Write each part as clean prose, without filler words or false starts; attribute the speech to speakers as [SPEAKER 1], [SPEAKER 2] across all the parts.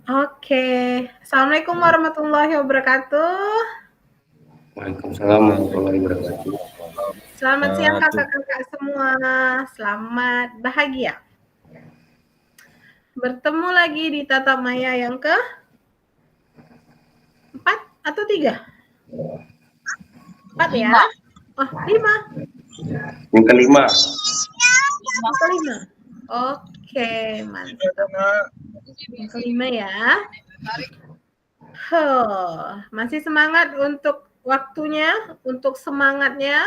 [SPEAKER 1] Oke. Assalamualaikum warahmatullahi wabarakatuh.
[SPEAKER 2] Waalaikumsalam warahmatullahi wabarakatuh.
[SPEAKER 1] Selamat siang kakak-kakak semua. Selamat bahagia. Bertemu lagi di Tatap Maya yang ke 4 atau 3? 4 ya? Oh, 5.
[SPEAKER 2] Yang kelima.
[SPEAKER 1] Yang kelima. Oke, mantap. Yang kelima ya. Masih semangat untuk waktunya, untuk semangatnya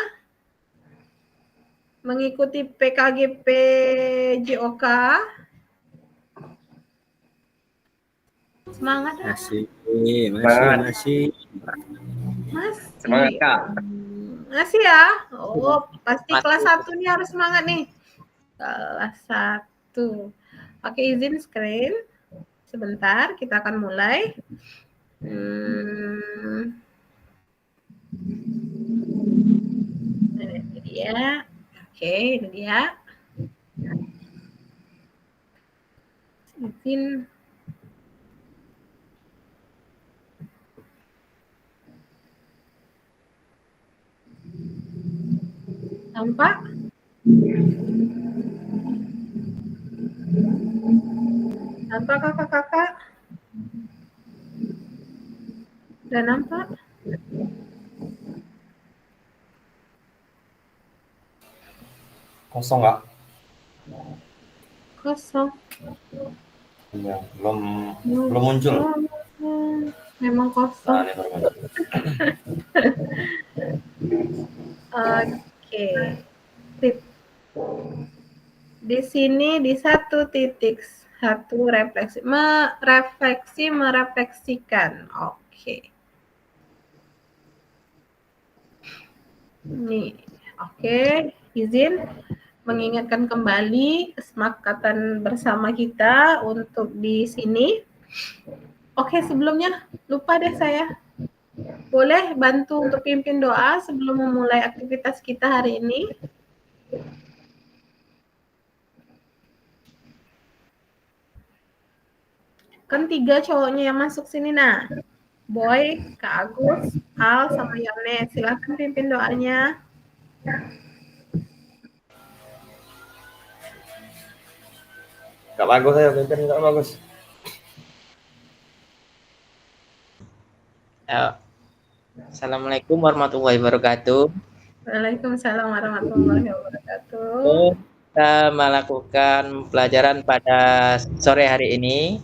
[SPEAKER 1] mengikuti PKGP JOK. Semangat ya?
[SPEAKER 2] Masih. Semangat, Kak.
[SPEAKER 1] Masih ya? Oh, pasti kelas 1 nih harus semangat nih. Kelas 1. Oke, izin screen. Sebentar, kita akan mulai. Ini dia. Oke, ini dia. Izin. Nampak? Nampak kakak-kakak? Udah nampak?
[SPEAKER 2] Kosong, Kak?
[SPEAKER 1] Kosong.
[SPEAKER 2] Ya, belum muncul.
[SPEAKER 1] Memang kosong.
[SPEAKER 2] Nah, ini baru muncul.
[SPEAKER 1] Oke. Di sini di 1.1 merefleksikan. Oke. Nih, oke, izin mengingatkan kembali kesepakatan bersama kita untuk di sini. Oke, sebelumnya lupa deh saya. Boleh bantu untuk pimpin doa sebelum memulai aktivitas kita hari ini? Kan 3 cowoknya yang masuk sini, nah. Boy, Kak Agus, Al, sama Yone. Silahkan pimpin doanya.
[SPEAKER 2] Kak bagus, ayo pimpin, Kak bagus.
[SPEAKER 3] Assalamualaikum warahmatullahi wabarakatuh.
[SPEAKER 1] Waalaikumsalam warahmatullahi wabarakatuh.
[SPEAKER 3] Kita melakukan pelajaran pada sore hari ini.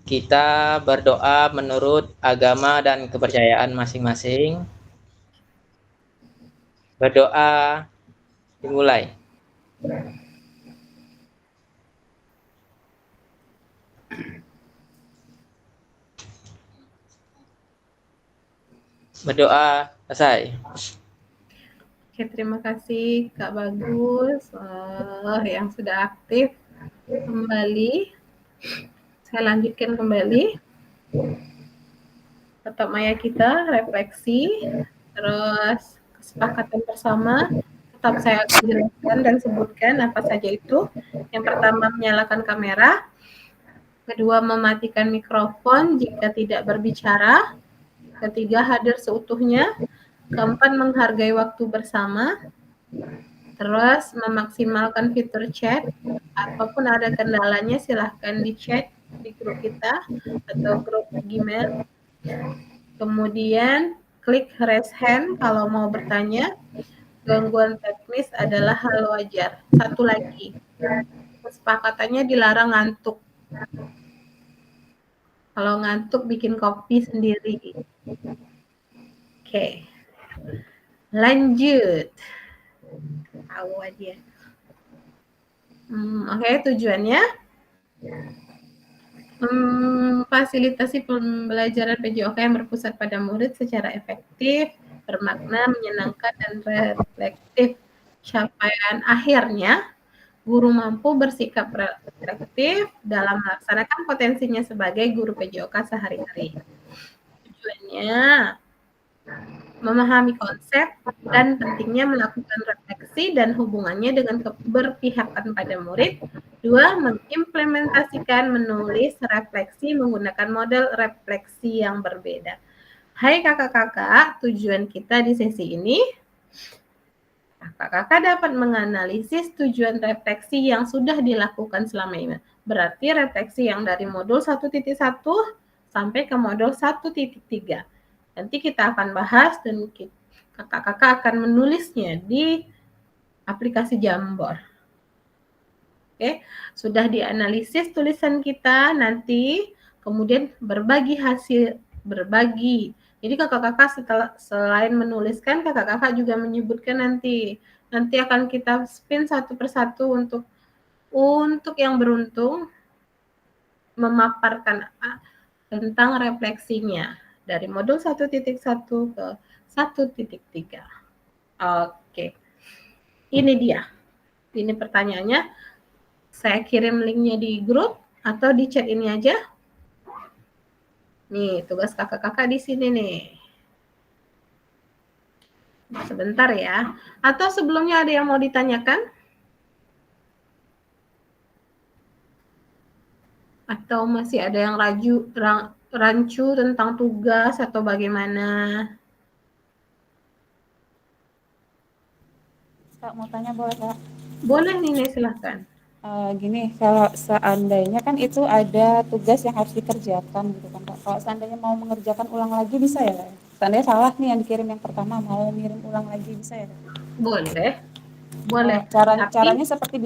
[SPEAKER 3] Kita berdoa menurut agama dan kepercayaan masing-masing. Berdoa dimulai. Berdoa selesai.
[SPEAKER 1] Oke, terima kasih Kak Bagus yang sudah aktif kembali. Saya lanjutkan kembali. Tetap maya kita refleksi, terus kesepakatan bersama. Tetap saya jelaskan dan sebutkan apa saja itu. Yang pertama, menyalakan kamera. Kedua, mematikan mikrofon jika tidak berbicara. Ketiga, hadir seutuhnya. Keempat, menghargai waktu bersama. Terus, memaksimalkan fitur chat. Apapun ada kendalanya, silahkan di chat di grup kita atau grup Gmail. Kemudian, klik raise hand kalau mau bertanya. Gangguan teknis adalah hal wajar. Satu lagi, kesepakatannya dilarang ngantuk. Kalau ngantuk, bikin kopi sendiri. Oke. Lanjut. Tahu aja. Oke, tujuannya memfasilitasi pembelajaran PJOK yang berpusat pada murid secara efektif, bermakna, menyenangkan, dan reflektif. Capaian akhirnya, guru mampu bersikap reflektif dalam melaksanakan potensinya sebagai guru PJOK sehari-hari. Tujuannya memahami konsep, dan pentingnya melakukan refleksi dan hubungannya dengan keberpihakan pada murid. 2. Mengimplementasikan menulis refleksi menggunakan model refleksi yang berbeda. Hai kakak-kakak, tujuan kita di sesi ini, kakak-kakak dapat menganalisis tujuan refleksi yang sudah dilakukan selama ini. Berarti refleksi yang dari modul 1.1 sampai ke modul 1.3. Nanti kita akan bahas dan kakak-kakak akan menulisnya di aplikasi Jamboard. Oke, sudah dianalisis tulisan kita, nanti kemudian berbagi. Jadi kakak-kakak selain menuliskan, kakak-kakak juga menyebutkan nanti akan kita spin satu persatu untuk yang beruntung memaparkan tentang refleksinya dari modul 1.1 ke 1.3. Oke. Ini dia. Ini pertanyaannya. Saya kirim linknya di grup atau di chat ini aja. Nih, tugas kakak-kakak di sini nih. Sebentar ya. Atau sebelumnya ada yang mau ditanyakan? Atau masih ada yang rancu tentang tugas atau bagaimana?
[SPEAKER 4] Kak, mau tanya boleh, Kak?
[SPEAKER 1] Boleh nih, silahkan.
[SPEAKER 4] Gini, kalau seandainya kan itu ada tugas yang harus dikerjakan gitu kan, Kak. Kalau seandainya mau mengerjakan ulang lagi bisa ya, Kak? Seandainya salah nih yang dikirim yang pertama, mau ngirim ulang lagi bisa ya, Kak?
[SPEAKER 1] Boleh.
[SPEAKER 4] Caranya seperti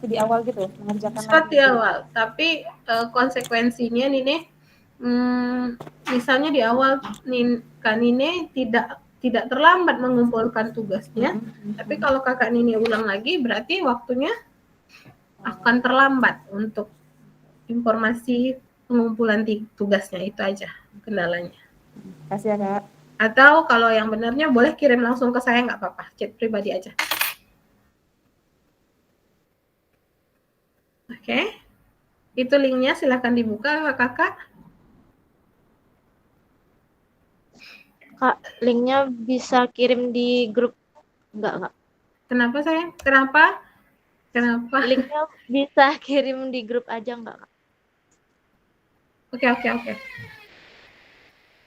[SPEAKER 4] di awal gitu, mengerjakan
[SPEAKER 1] seperti
[SPEAKER 4] lagi.
[SPEAKER 1] awal, tapi konsekuensinya nih, misalnya di awal Kak Nine tidak terlambat mengumpulkan tugasnya, tapi kalau kakak Nine ulang lagi berarti waktunya akan terlambat untuk informasi pengumpulan tugasnya. Itu aja kendalanya.
[SPEAKER 4] Kasih ya, Kak.
[SPEAKER 1] Atau kalau yang benarnya boleh kirim langsung ke saya, nggak apa-apa, chat pribadi aja. Oke, itu linknya, silahkan dibuka kakak.
[SPEAKER 5] Kak, linknya bisa kirim di grup enggak?
[SPEAKER 1] Kenapa sayang? Kenapa?
[SPEAKER 5] Linknya bisa kirim di grup aja enggak, Kak?
[SPEAKER 1] Oke.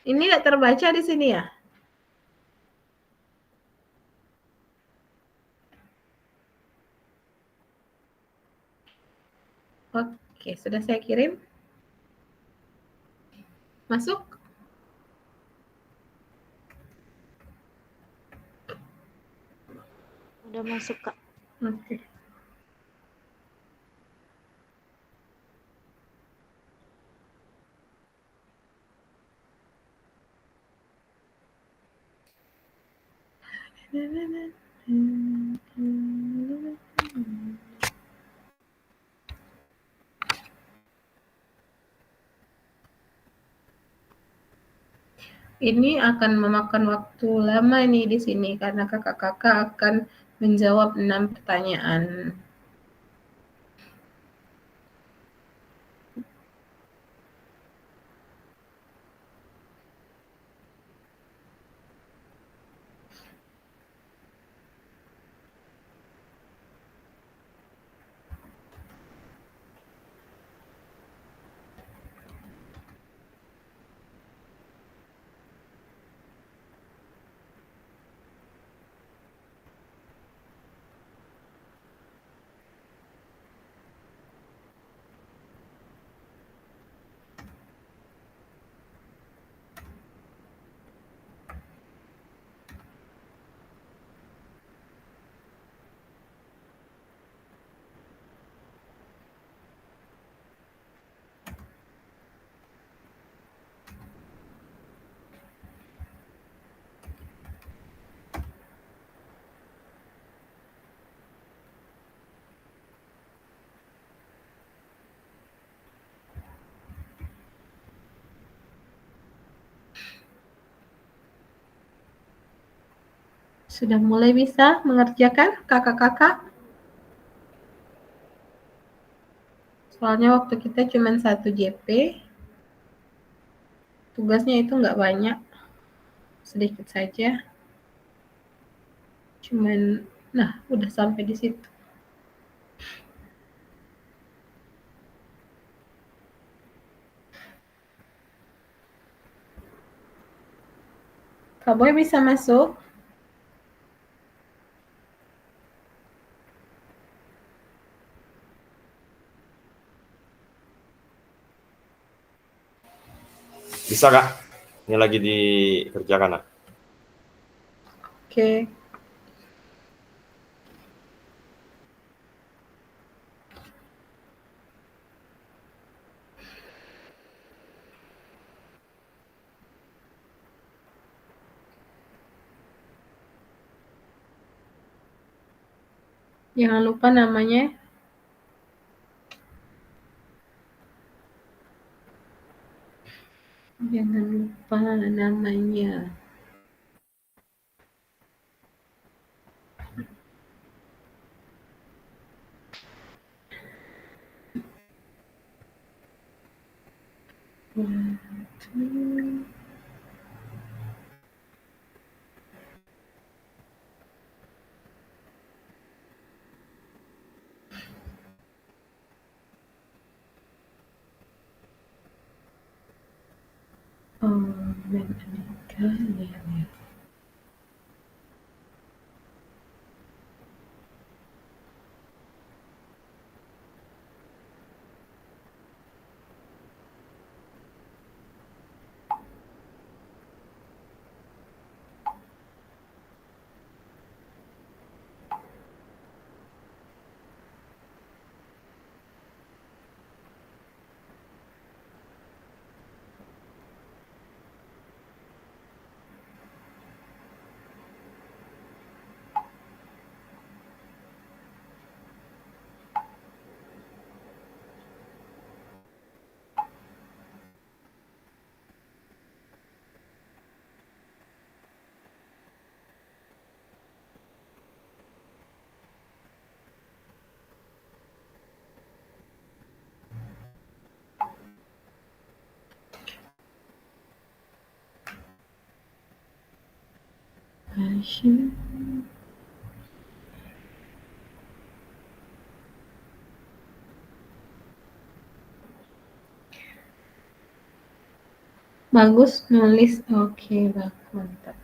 [SPEAKER 1] Ini nggak terbaca di sini ya? Oke, sudah saya kirim. Masuk?
[SPEAKER 5] Udah masuk, Kak.
[SPEAKER 1] Oke. Ini akan memakan waktu lama nih di sini karena kakak-kakak akan menjawab 6 pertanyaan. Sudah mulai bisa mengerjakan kakak-kakak? Soalnya waktu kita cuma 1 JP. Tugasnya itu nggak banyak. Sedikit saja. Cuman, nah udah sampai di situ. Kak Boy bisa masuk?
[SPEAKER 2] Bisa Kak? Ini lagi dikerjakan Kak.
[SPEAKER 1] Oke. Jangan lupa namanya. Jangan lupa namanya. Oh, Aneka, ya. Passion. Bagus nulis. Oke, bagus, mantap.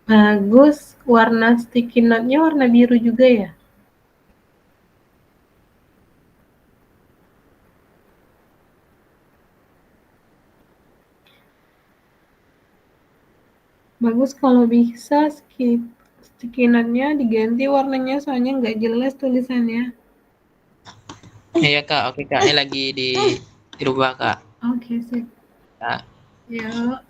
[SPEAKER 1] Bagus, warna sticky note-nya warna biru juga ya? Bagus kalau bisa sticky note-nya diganti warnanya soalnya nggak jelas tulisannya.
[SPEAKER 3] Iya Kak, oke Kak. Ini lagi dirubah Kak.
[SPEAKER 1] Oke, sip.
[SPEAKER 3] Kak.
[SPEAKER 1] Yuk.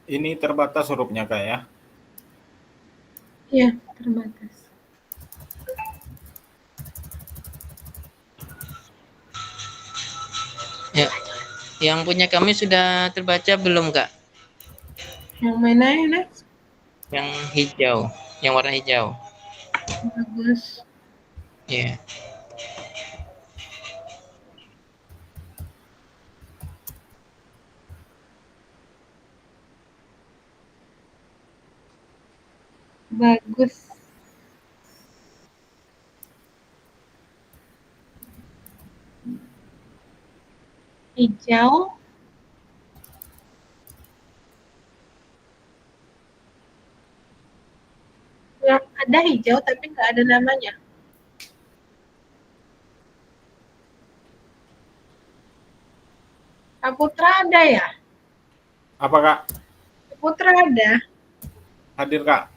[SPEAKER 6] Ini terbatas hurufnya Kak ya.
[SPEAKER 1] Iya, terbatas.
[SPEAKER 3] Ya. Yang punya kami sudah terbaca belum, Kak?
[SPEAKER 1] Yang mana ya, Next?
[SPEAKER 3] Yang hijau, yang warna hijau.
[SPEAKER 1] Bagus.
[SPEAKER 3] Iya.
[SPEAKER 1] Bagus. Hijau. Yang ada hijau tapi nggak ada namanya. Kak Putra ada ya?
[SPEAKER 6] Apa Kak?
[SPEAKER 1] Kak Putra ada.
[SPEAKER 6] Hadir Kak.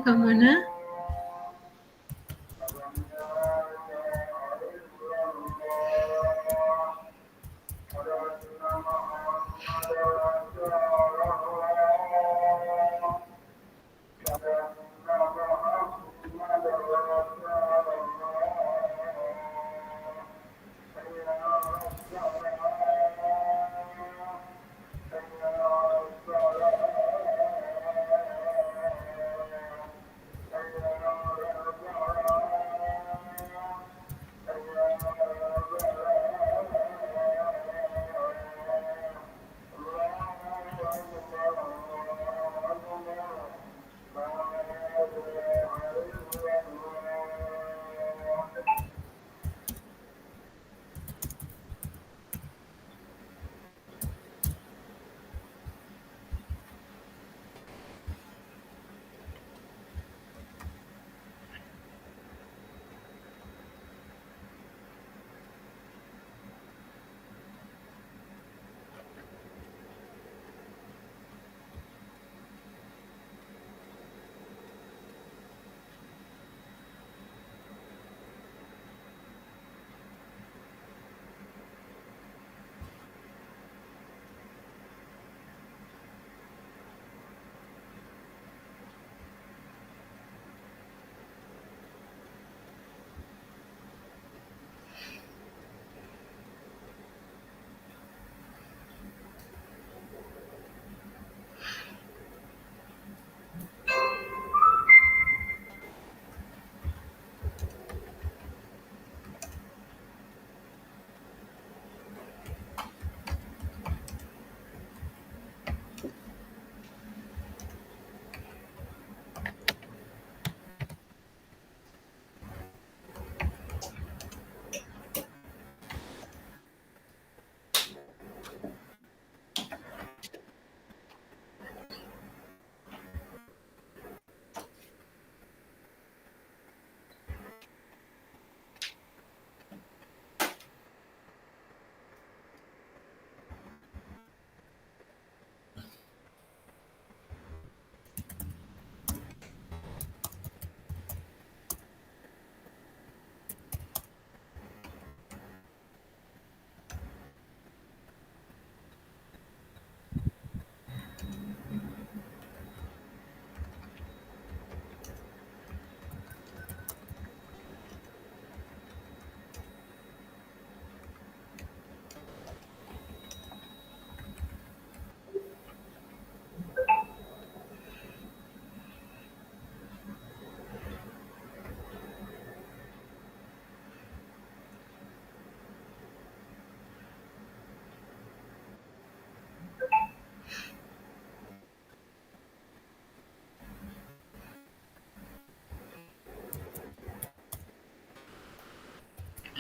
[SPEAKER 1] Kak mana?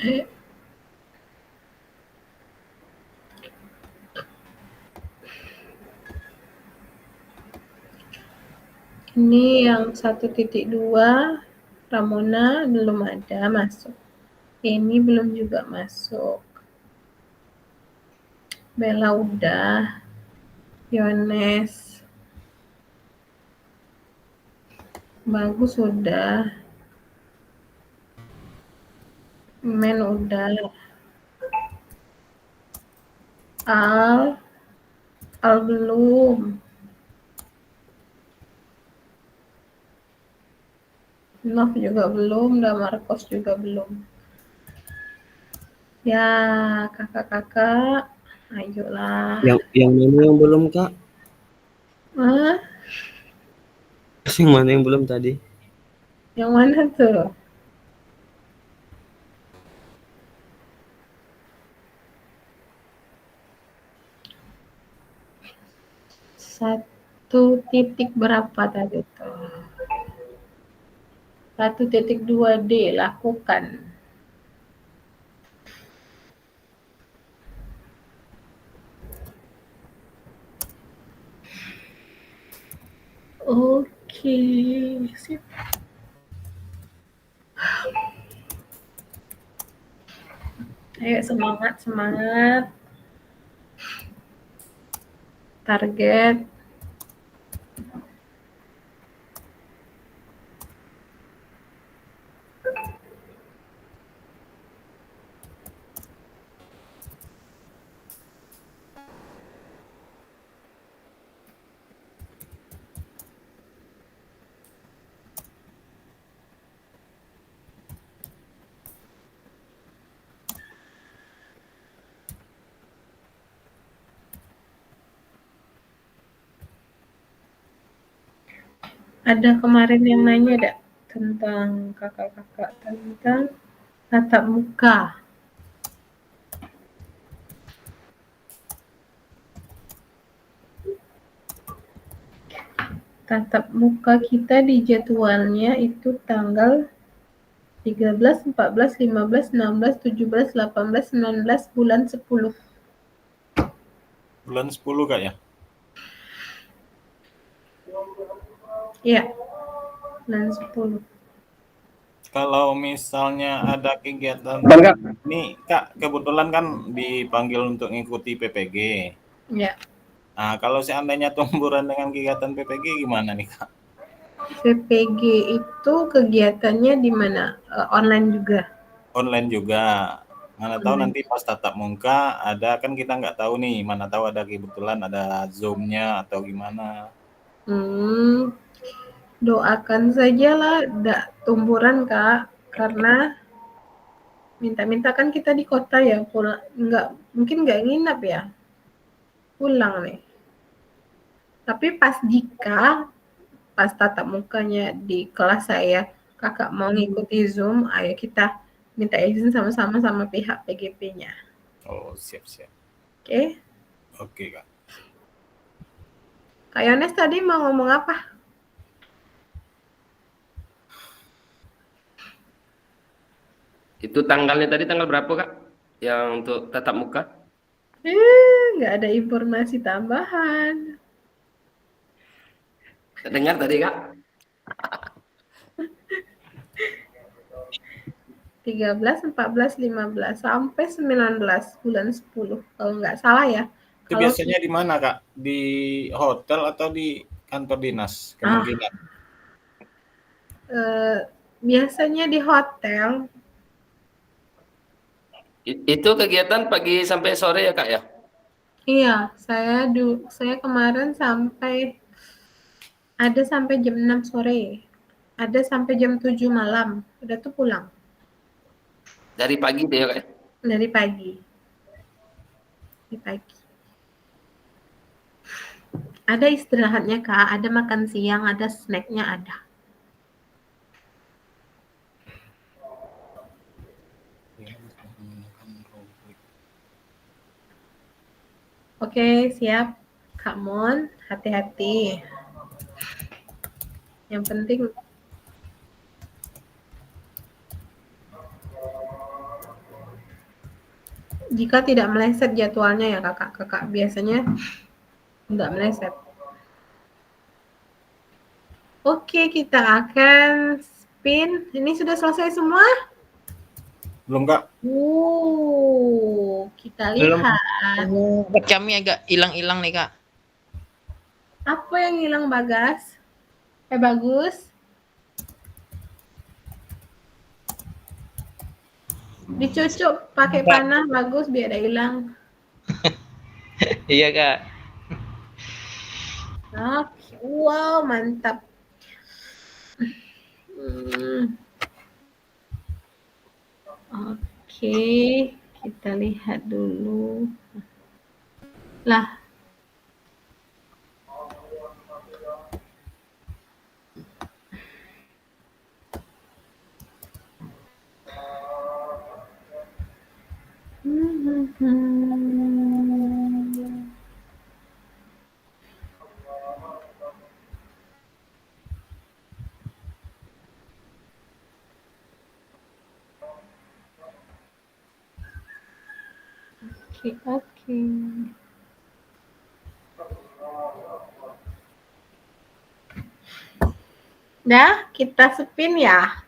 [SPEAKER 1] Eh, Ini yang 1.2 Ramona belum ada masuk. Ini belum juga masuk. Bella udah. Yones. Bagus udah. Men udah. Al belum. Nov juga belum, dan Marcos juga belum. Ya, kakak-kakak, ayolah.
[SPEAKER 2] Yang mana yang belum, Kak?
[SPEAKER 1] Hah?
[SPEAKER 2] Yang mana yang belum tadi?
[SPEAKER 1] Yang mana tuh? Satu titik berapa tadi tuh? 1.2D lakukan. Oke, sip. Ayo semangat, semangat. Target. Ada kemarin yang nanya ada tentang kakak-kakak tentang tatap muka. Tatap muka kita di jadwalnya itu tanggal 13, 14, 15, 16, 17, 18, 19 bulan 10.
[SPEAKER 6] Bulan 10 Kak ya?
[SPEAKER 1] Iya, bulan 10.
[SPEAKER 6] Kalau misalnya ada kegiatan
[SPEAKER 2] Bang, Kak.
[SPEAKER 6] ini Kak, kebetulan kan dipanggil untuk ngikuti PPG.
[SPEAKER 1] Ya,
[SPEAKER 6] Nah, kalau seandainya tumburan dengan kegiatan PPG gimana nih Kak?
[SPEAKER 1] PPG itu kegiatannya di mana? Online juga.
[SPEAKER 6] Online juga. Mana tahu nanti pas tatap muka ada, kan kita nggak tahu nih, mana tahu ada kebetulan ada Zoom-nya atau gimana.
[SPEAKER 1] Doakan sajalah tumburan Kak, karena minta-minta kan kita di kota ya, mungkin nggak nginap ya, pulang nih. Tapi pas tatap mukanya di kelas saya, kakak mau ngikuti Zoom, ayo kita minta izin sama-sama sama pihak PGP-nya.
[SPEAKER 6] Oh, siap-siap.
[SPEAKER 1] Oke?
[SPEAKER 6] Oke, Kak.
[SPEAKER 1] Kak Yones tadi mau ngomong apa?
[SPEAKER 7] Itu tanggalnya tadi tanggal berapa, Kak? Yang untuk tatap muka?
[SPEAKER 1] Nggak ada informasi tambahan.
[SPEAKER 7] Dengar tadi, Kak?
[SPEAKER 1] 13, 14, 15 sampai 19 bulan 10 kalau nggak salah ya.
[SPEAKER 6] Itu biasanya di mana, Kak? Di hotel atau di kantor dinas? Kemungkinan.
[SPEAKER 1] Biasanya di hotel.
[SPEAKER 7] Itu kegiatan pagi sampai sore ya, Kak ya?
[SPEAKER 1] Iya, saya kemarin ada sampai jam 6 sore. Ada sampai jam 7 malam. Udah tuh pulang.
[SPEAKER 7] Dari pagi deh ya, Kak?
[SPEAKER 1] Dari pagi. Di pagi. Ada istirahatnya, Kak. Ada makan siang, ada snacknya ada. Oke, siap. Kak Mon, hati-hati. Yang penting Jika tidak meleset jadwalnya ya kakak biasanya nggak meleset. Oke, kita akan spin. Ini sudah selesai semua?
[SPEAKER 6] Belum Kak?
[SPEAKER 1] Kita
[SPEAKER 3] Belum.
[SPEAKER 1] lihat.
[SPEAKER 3] Buat kami agak hilang-hilang nih kak.
[SPEAKER 1] Apa yang hilang Bagas? Bagus. Dicucuk pakai panah bagus biar ada hilang.
[SPEAKER 3] Iya kak.
[SPEAKER 1] Oke, wow mantap. Oke, kita lihat dulu. Lah. Oke. Dah, kita spin ya.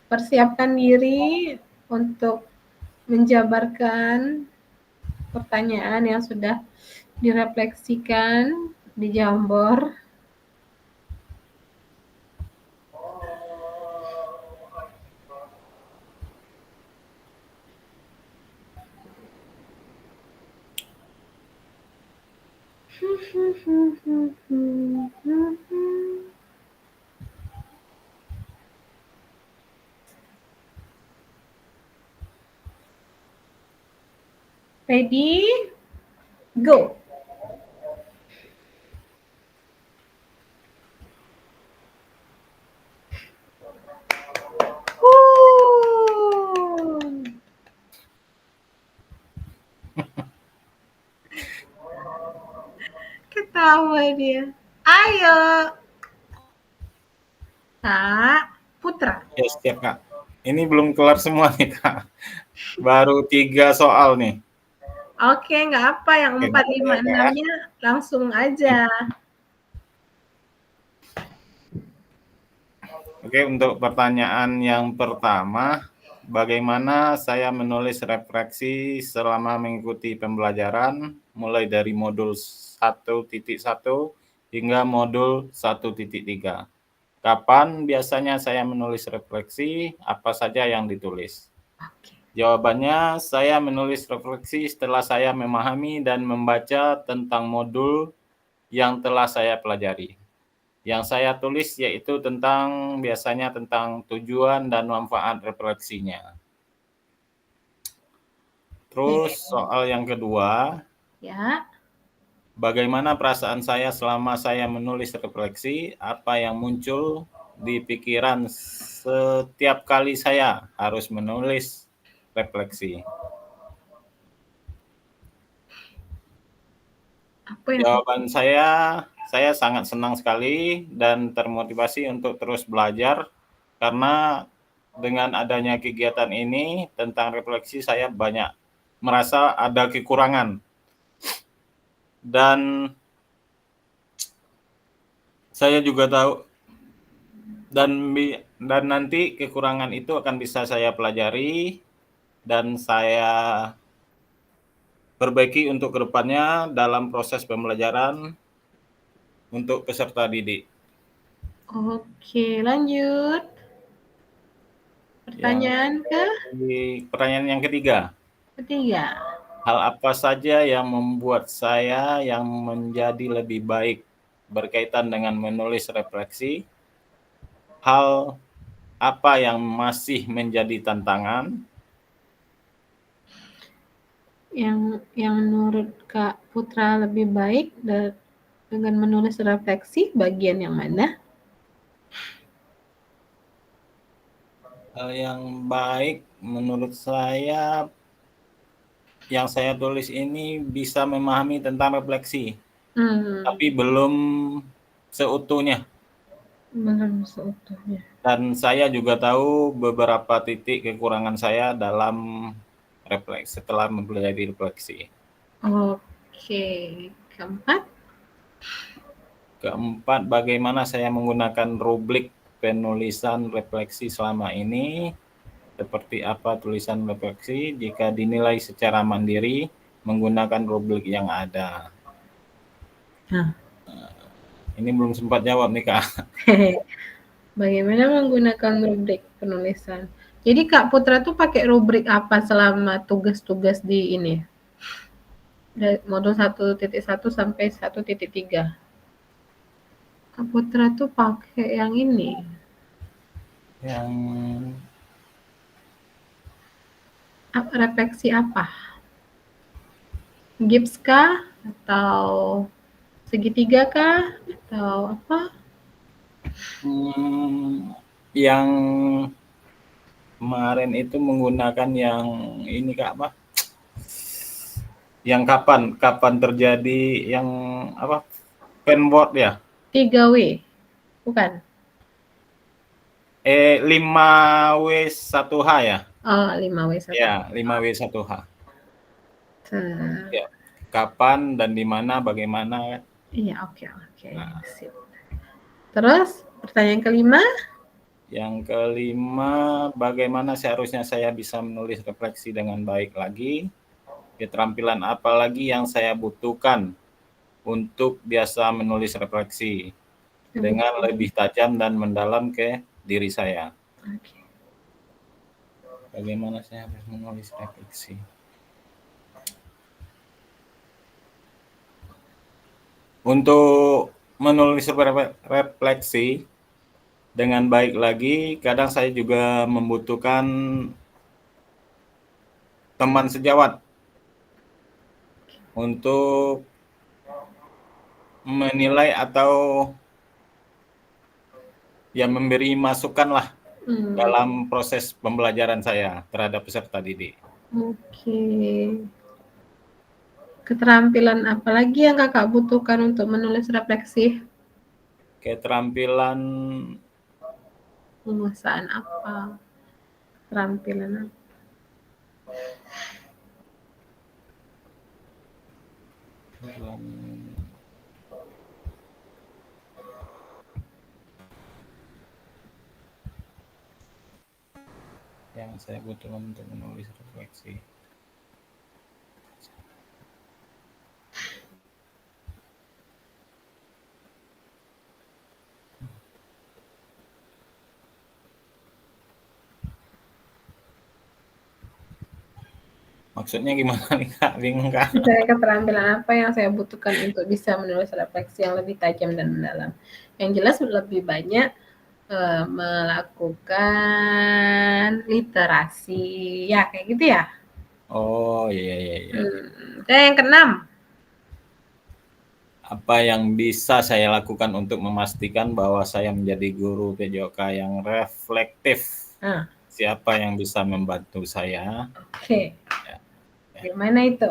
[SPEAKER 1] Persiapkan diri untuk menjabarkan pertanyaan yang sudah direfleksikan di Jambor. Ready? Go. Ketawa dia. Ayo. Kak Putra.
[SPEAKER 6] Ya siap Kak. Ini belum kelar semua nih Kak. Baru 3 soal nih.
[SPEAKER 1] Oke, nggak apa. Yang 4, 5, 6-nya langsung aja.
[SPEAKER 6] Oke, untuk pertanyaan yang pertama, bagaimana saya menulis refleksi selama mengikuti pembelajaran mulai dari modul 1.1 hingga modul 1.3? Kapan biasanya saya menulis refleksi? Apa saja yang ditulis? Jawabannya, saya menulis refleksi setelah saya memahami dan membaca tentang modul yang telah saya pelajari. Yang saya tulis yaitu biasanya tentang tujuan dan manfaat refleksinya. Terus soal yang kedua,
[SPEAKER 1] Ya.
[SPEAKER 6] bagaimana perasaan saya selama saya menulis refleksi? Apa yang muncul di pikiran setiap kali saya harus menulis refleksi? Jawaban saya sangat senang sekali dan termotivasi untuk terus belajar karena dengan adanya kegiatan ini tentang refleksi saya banyak merasa ada kekurangan dan saya juga tahu dan nanti kekurangan itu akan bisa saya pelajari dan saya perbaiki untuk kedepannya dalam proses pembelajaran untuk peserta didik.
[SPEAKER 1] Oke, lanjut. Pertanyaan
[SPEAKER 6] Pertanyaan yang ketiga. Hal apa saja yang membuat saya yang menjadi lebih baik berkaitan dengan menulis refleksi? Hal apa yang masih menjadi tantangan?
[SPEAKER 1] Yang menurut Kak Putra lebih baik dengan menulis refleksi bagian yang mana?
[SPEAKER 6] Hal yang baik menurut saya yang saya tulis ini bisa memahami tentang refleksi, tapi belum seutuhnya. Dan saya juga tahu beberapa titik kekurangan saya dalam refleksi setelah mempelajari refleksi.
[SPEAKER 1] Oke.
[SPEAKER 6] Keempat, bagaimana saya menggunakan rubrik penulisan refleksi selama ini, seperti apa tulisan refleksi jika dinilai secara mandiri menggunakan rubrik yang ada.
[SPEAKER 1] Nah.
[SPEAKER 6] Ini belum sempat jawab nih Kak.
[SPEAKER 1] Bagaimana menggunakan rubrik penulisan? Jadi Kak Putra tuh pakai rubrik apa selama tugas-tugas di ini? Dari modul 1.1 sampai 1.3. Kak Putra tuh pakai yang ini.
[SPEAKER 6] Yang
[SPEAKER 1] refleksi apa? Gibbs kah? Atau segitiga kah? Atau apa?
[SPEAKER 6] Yang kemarin itu menggunakan yang ini Kak apa? Yang kapan terjadi yang apa? Penword ya?
[SPEAKER 1] 3W. Bukan.
[SPEAKER 6] 5W1H ya?
[SPEAKER 1] Oh, 5W1.
[SPEAKER 6] Ya, 5W1H.
[SPEAKER 1] Hmm.
[SPEAKER 6] Ya. Kapan dan di mana, bagaimana?
[SPEAKER 1] Iya, oke. Nah. Sip. Terus, pertanyaan kelima?
[SPEAKER 6] Yang kelima, bagaimana seharusnya saya bisa menulis refleksi dengan baik lagi? Keterampilan apa lagi yang saya butuhkan untuk biasa menulis refleksi dengan lebih tajam dan mendalam ke diri saya?
[SPEAKER 1] Oke.
[SPEAKER 6] Bagaimana saya harus menulis refleksi? Untuk menulis refleksi dengan baik lagi, kadang saya juga membutuhkan teman sejawat untuk menilai atau ya memberi masukan lah dalam proses pembelajaran saya terhadap peserta didik.
[SPEAKER 1] Oke. Keterampilan apa lagi yang Kakak butuhkan untuk menulis refleksi?
[SPEAKER 6] Keterampilan
[SPEAKER 1] Penguasaan apa? Keterampilan apa?
[SPEAKER 6] yang saya butuhkan untuk menulis refleksi. Maksudnya gimana nih Kak? Bingung Kak?
[SPEAKER 1] Keterampilan apa yang saya butuhkan untuk bisa menulis refleksi yang lebih tajam dan mendalam? Yang jelas lebih banyak melakukan literasi, ya kayak gitu ya?
[SPEAKER 6] Oh iya.
[SPEAKER 1] Yang keenam.
[SPEAKER 6] Apa yang bisa saya lakukan untuk memastikan bahwa saya menjadi guru PJOK yang reflektif? Siapa yang bisa membantu saya?
[SPEAKER 1] Oke. Gimana itu?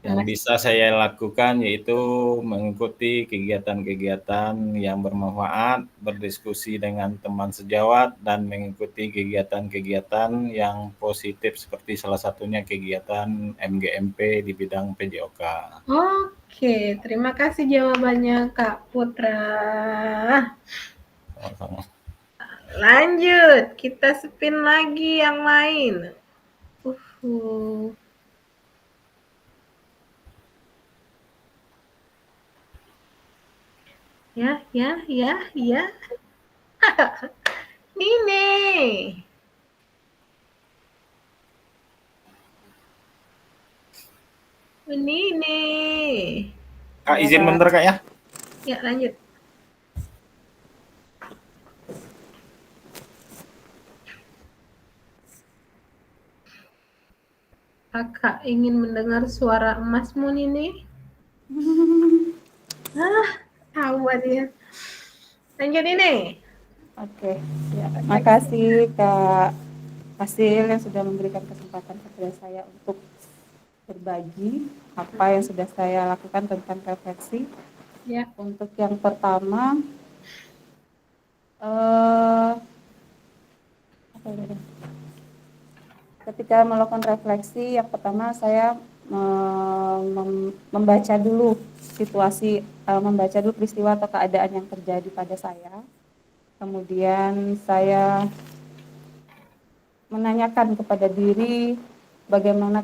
[SPEAKER 6] Yang bisa saya lakukan yaitu mengikuti kegiatan-kegiatan yang bermanfaat, berdiskusi dengan teman sejawat, dan mengikuti kegiatan-kegiatan yang positif seperti salah satunya kegiatan MGMP di bidang PJOK.
[SPEAKER 1] Oke, terima kasih jawabannya Kak Putra.
[SPEAKER 6] Sama-sama.
[SPEAKER 1] Lanjut, kita spin lagi yang lain. Ya. Ini.
[SPEAKER 6] Kak, izin bentar Kak ya.
[SPEAKER 1] Ya, lanjut. Kakak ingin mendengar suara emasmu ini. Tahu dia. Lanjut ini.
[SPEAKER 4] Oke, ya, makasih Kak Hasil yang sudah memberikan kesempatan kepada saya untuk berbagi apa yang sudah saya lakukan tentang refleksi.
[SPEAKER 1] Ya.
[SPEAKER 4] Untuk yang pertama, Ketika melakukan refleksi, yang pertama saya membaca dulu situasi, membaca dulu peristiwa atau keadaan yang terjadi pada saya. Kemudian saya menanyakan kepada diri bagaimana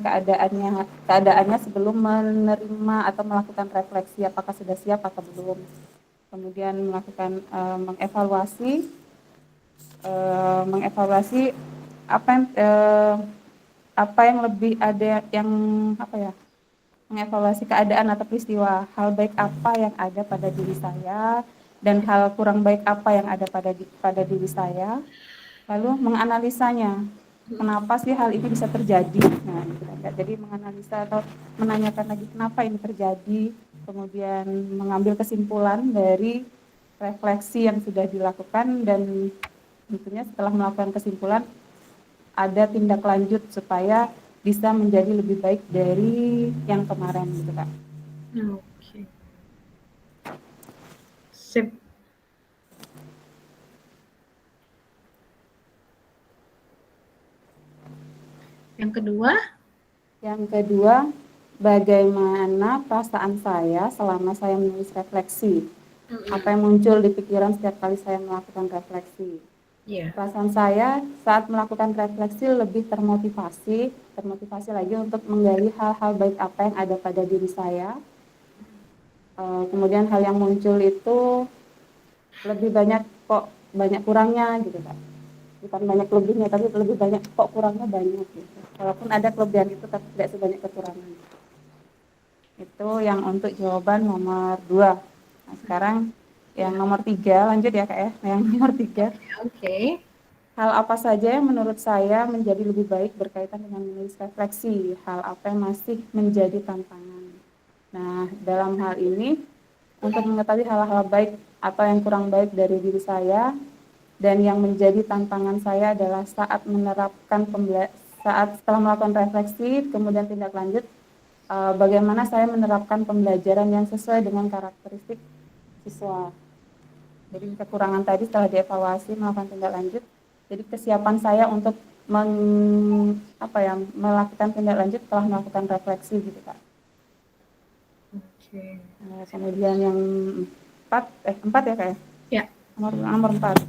[SPEAKER 4] keadaannya sebelum menerima atau melakukan refleksi, apakah sudah siap atau belum. Kemudian melakukan mengevaluasi apa yang lebih ada yang mengevaluasi keadaan atau peristiwa, hal baik apa yang ada pada diri saya dan hal kurang baik apa yang ada pada diri saya, lalu menganalisanya. Kenapa sih hal ini bisa terjadi? Nah, gitu kan. Jadi menganalisa atau menanyakan lagi kenapa ini terjadi, kemudian mengambil kesimpulan dari refleksi yang sudah dilakukan, dan tentunya setelah melakukan kesimpulan ada tindak lanjut supaya bisa menjadi lebih baik dari yang kemarin gitu Kak.
[SPEAKER 1] Oke. Sip. Yang kedua?
[SPEAKER 4] Yang kedua, bagaimana perasaan saya selama saya menulis refleksi? Apa yang muncul di pikiran setiap kali saya melakukan refleksi?
[SPEAKER 1] Iya.
[SPEAKER 4] Perasaan saya saat melakukan refleksi lebih termotivasi lagi untuk menggali hal-hal baik apa yang ada pada diri saya. Kemudian hal yang muncul itu lebih banyak kurangnya gitu Kak. Bukan banyak lebihnya, tapi lebih banyak kurangnya banyak gitu. Walaupun ada kelebihan itu tapi tidak sebanyak kekurangan. Itu yang untuk jawaban nomor 2. Nah, sekarang yang nomor 3, lanjut ya Kak ya. Yang nomor 3.
[SPEAKER 1] Oke.
[SPEAKER 4] Hal apa saja yang menurut saya menjadi lebih baik berkaitan dengan menulis refleksi? Hal apa yang masih menjadi tantangan? Nah, dalam hal ini, untuk mengetahui hal-hal baik atau yang kurang baik dari diri saya, dan yang menjadi tantangan saya adalah saat setelah melakukan refleksi, kemudian tindak lanjut, bagaimana saya menerapkan pembelajaran yang sesuai dengan karakteristik siswa. Jadi kekurangan tadi setelah dievaluasi melakukan tindak lanjut, jadi kesiapan saya untuk melakukan tindak lanjut setelah melakukan refleksi gitu Kak.
[SPEAKER 1] Oke.
[SPEAKER 4] Kemudian yang 4 ya Kak ya?
[SPEAKER 1] Ya.
[SPEAKER 4] Nomor 4.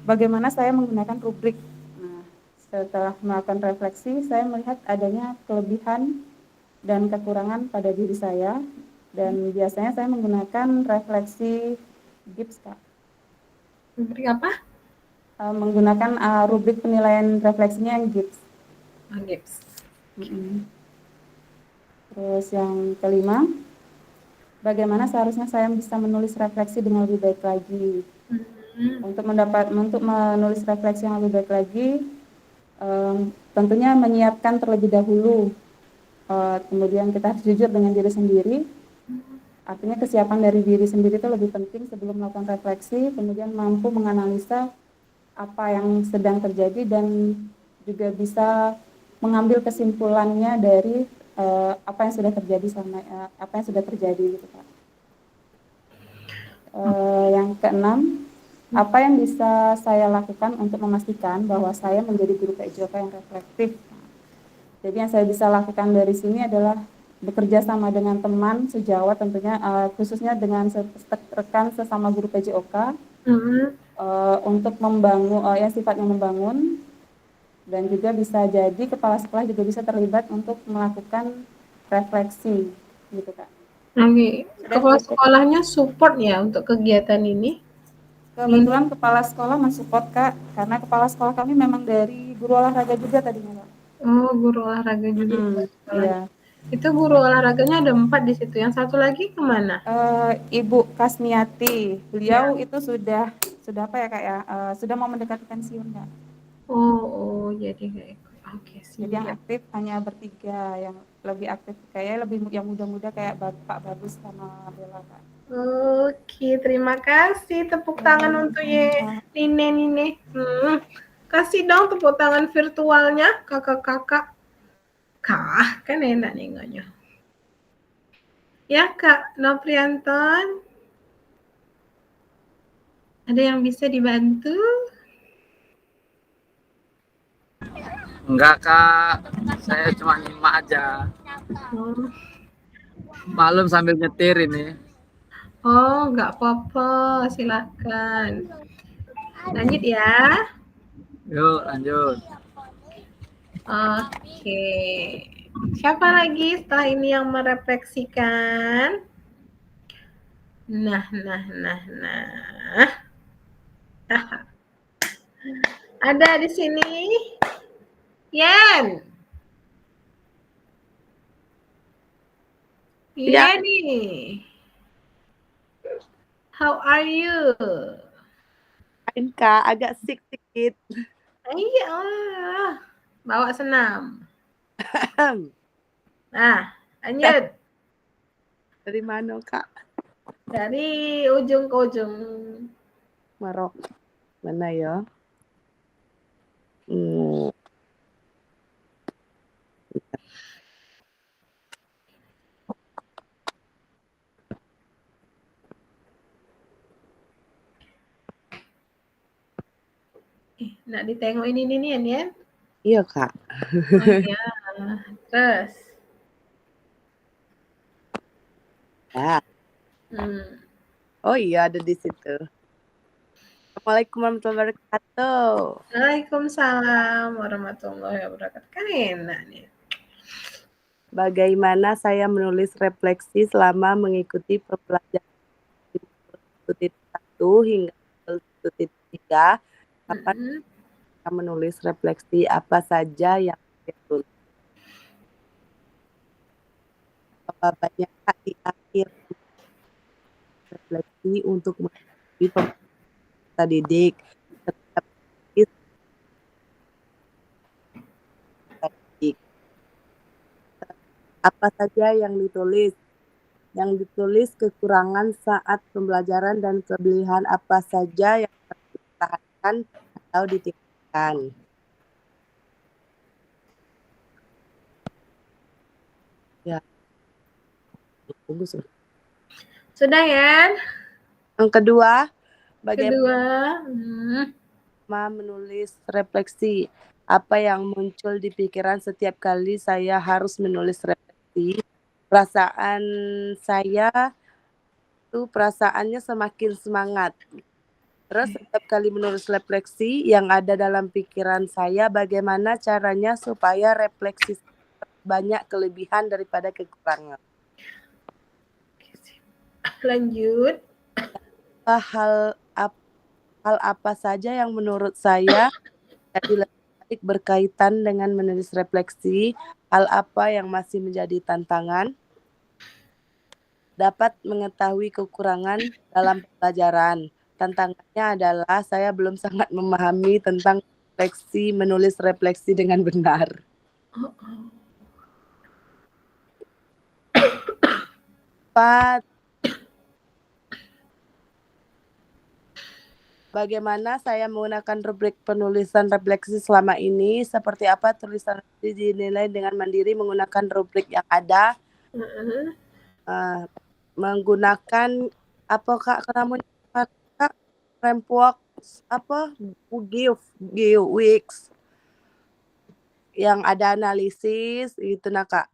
[SPEAKER 4] Bagaimana saya menggunakan rubrik? Nah, setelah melakukan refleksi, saya melihat adanya kelebihan dan kekurangan pada diri saya, dan biasanya saya menggunakan refleksi Gibbs Kak.
[SPEAKER 1] Rubrik apa?
[SPEAKER 4] Menggunakan rubrik penilaian refleksinya yang Gibbs.
[SPEAKER 1] Gibbs.
[SPEAKER 4] Terus yang kelima, bagaimana seharusnya saya bisa menulis refleksi dengan lebih baik lagi? Untuk menulis refleksi yang lebih baik lagi, tentunya menyiapkan terlebih dahulu. Kemudian kita harus jujur dengan diri sendiri. Artinya kesiapan dari diri sendiri itu lebih penting sebelum melakukan refleksi. Kemudian mampu menganalisa apa yang sedang terjadi dan juga bisa mengambil kesimpulannya dari apa yang sudah terjadi gitu Pak. Yang keenam, apa yang bisa saya lakukan untuk memastikan bahwa saya menjadi guru PJOK yang reflektif? Jadi yang saya bisa lakukan dari sini adalah bekerja sama dengan teman sejawat tentunya, khususnya dengan rekan sesama guru PJOK, untuk membangun yang sifatnya membangun, dan juga bisa jadi kepala sekolah juga bisa terlibat untuk melakukan refleksi gitu Kak.
[SPEAKER 1] Oke. Kepala sekolahnya support ya untuk kegiatan ini?
[SPEAKER 4] Kebetulan kepala sekolah mensupport Kak, karena kepala sekolah kami memang dari guru olahraga juga tadinya Kak.
[SPEAKER 1] Oh, guru olahraga juga.
[SPEAKER 4] Iya.
[SPEAKER 1] Itu guru olahraganya ada 4 di situ. Yang satu lagi kemana?
[SPEAKER 4] Ibu Kasmiati. Beliau itu sudah apa ya Kak ya? Sudah mau mendekati pensiun Kak.
[SPEAKER 1] Oh, jadi nggak ikut. Oke,
[SPEAKER 4] Jadi yang aktif hanya bertiga, yang lebih aktif kayaknya yang muda-muda kayak Pak Bagus sama Bella Kak.
[SPEAKER 1] Oke, terima kasih. Tepuk tangan untuk Nine. Kasih dong tepuk tangan virtualnya kakak-kakak. Kak, kan enak nengoknya. Ya Kak Noprianton. Ada yang bisa dibantu?
[SPEAKER 8] Enggak kak, saya cuma nyimak aja.
[SPEAKER 1] Oh,
[SPEAKER 8] Malum sambil nyetir ini.
[SPEAKER 1] oh nggak apa-apa, silakan. Lanjut ya.
[SPEAKER 8] Yuk lanjut.
[SPEAKER 1] Oke. Siapa lagi setelah ini yang merefleksikan? Nah. Ada di sini. Yen.
[SPEAKER 9] Ya.
[SPEAKER 1] Yeni. How are you?
[SPEAKER 9] Fine, Kak, agak sick dikit.
[SPEAKER 1] Iya, bawa senam. Nah, lanjut.
[SPEAKER 9] Dari mana, Kak?
[SPEAKER 1] Dari ujung ke ujung.
[SPEAKER 9] Marok. Mana ya?
[SPEAKER 1] Nak ditengok ini nih, Yen.
[SPEAKER 9] Iya, Kak.
[SPEAKER 1] Oh iya. Terus.
[SPEAKER 9] Ya. Oh iya, ada di situ. Assalamualaikum warahmatullahi wabarakatuh.
[SPEAKER 1] Waalaikumsalam warahmatullahi wabarakatuh. Kan enak nih.
[SPEAKER 9] Bagaimana saya menulis refleksi selama mengikuti pembelajaran 1.1 hingga 1.3? Kapan saya menulis refleksi apa saja yang saya tulis? Jawabannya di akhir refleksi untuk mengikuti peserta didik. Apa saja yang ditulis? Yang ditulis kekurangan saat pembelajaran dan kelebihan apa saja yang harus dipertahankan atau ditingkatkan. Ya. Tunggu sudah.
[SPEAKER 1] Sudah ya?
[SPEAKER 9] Yang kedua, bagaimana menulis refleksi? Apa yang muncul di pikiran setiap kali saya harus menulis refleksi? Perasaan saya itu perasaannya semakin semangat. Terus setiap kali menulis refleksi yang ada dalam pikiran saya, bagaimana caranya supaya refleksi banyak kelebihan daripada kekurangan.
[SPEAKER 1] Lanjut.
[SPEAKER 9] Hal apa saja yang menurut saya jadi lebih baik berkaitan dengan menulis refleksi? Hal apa yang masih menjadi tantangan? Dapat mengetahui kekurangan dalam pembelajaran. Tantangannya adalah saya belum sangat memahami tentang menulis refleksi dengan benar. Bagaimana saya menggunakan rubrik penulisan refleksi selama ini? Seperti apa tulisan dinilai dengan mandiri menggunakan rubrik yang ada? Menggunakan apa Kak namanya Kak? Framework apa? Wix yang ada analisis itu nah Kak.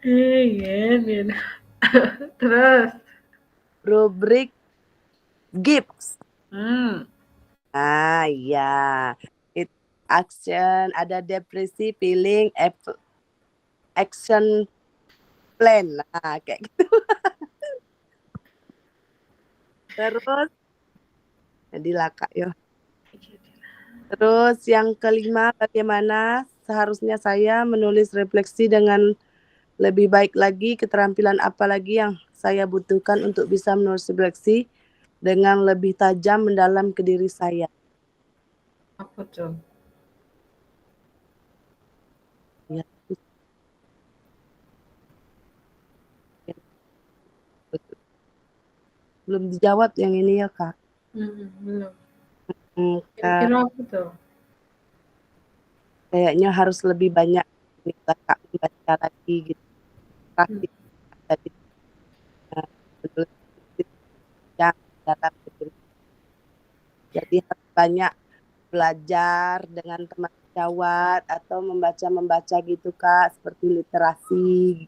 [SPEAKER 1] Iya. Terus
[SPEAKER 9] rubrik GIPS. Ya. Action, ada depresi, feeling, action plan. Nah, kayak gitu. Terus jadilah Kak ya. Terus yang kelima, bagaimana seharusnya saya menulis refleksi dengan lebih baik lagi, keterampilan apa lagi yang saya butuhkan untuk bisa menulis refleksi dengan lebih tajam mendalam ke diri saya.
[SPEAKER 1] Apa tuh?
[SPEAKER 9] Ya. Belum dijawab yang ini ya Kak.
[SPEAKER 1] Belum.
[SPEAKER 9] Kira-kira
[SPEAKER 1] apa tuh?
[SPEAKER 9] Kayaknya harus lebih banyak Kak membaca lagi gitu. Praktik tadi. Yang dalam Jadi harus banyak belajar dengan teman sejawat atau membaca gitu Kak, seperti literasi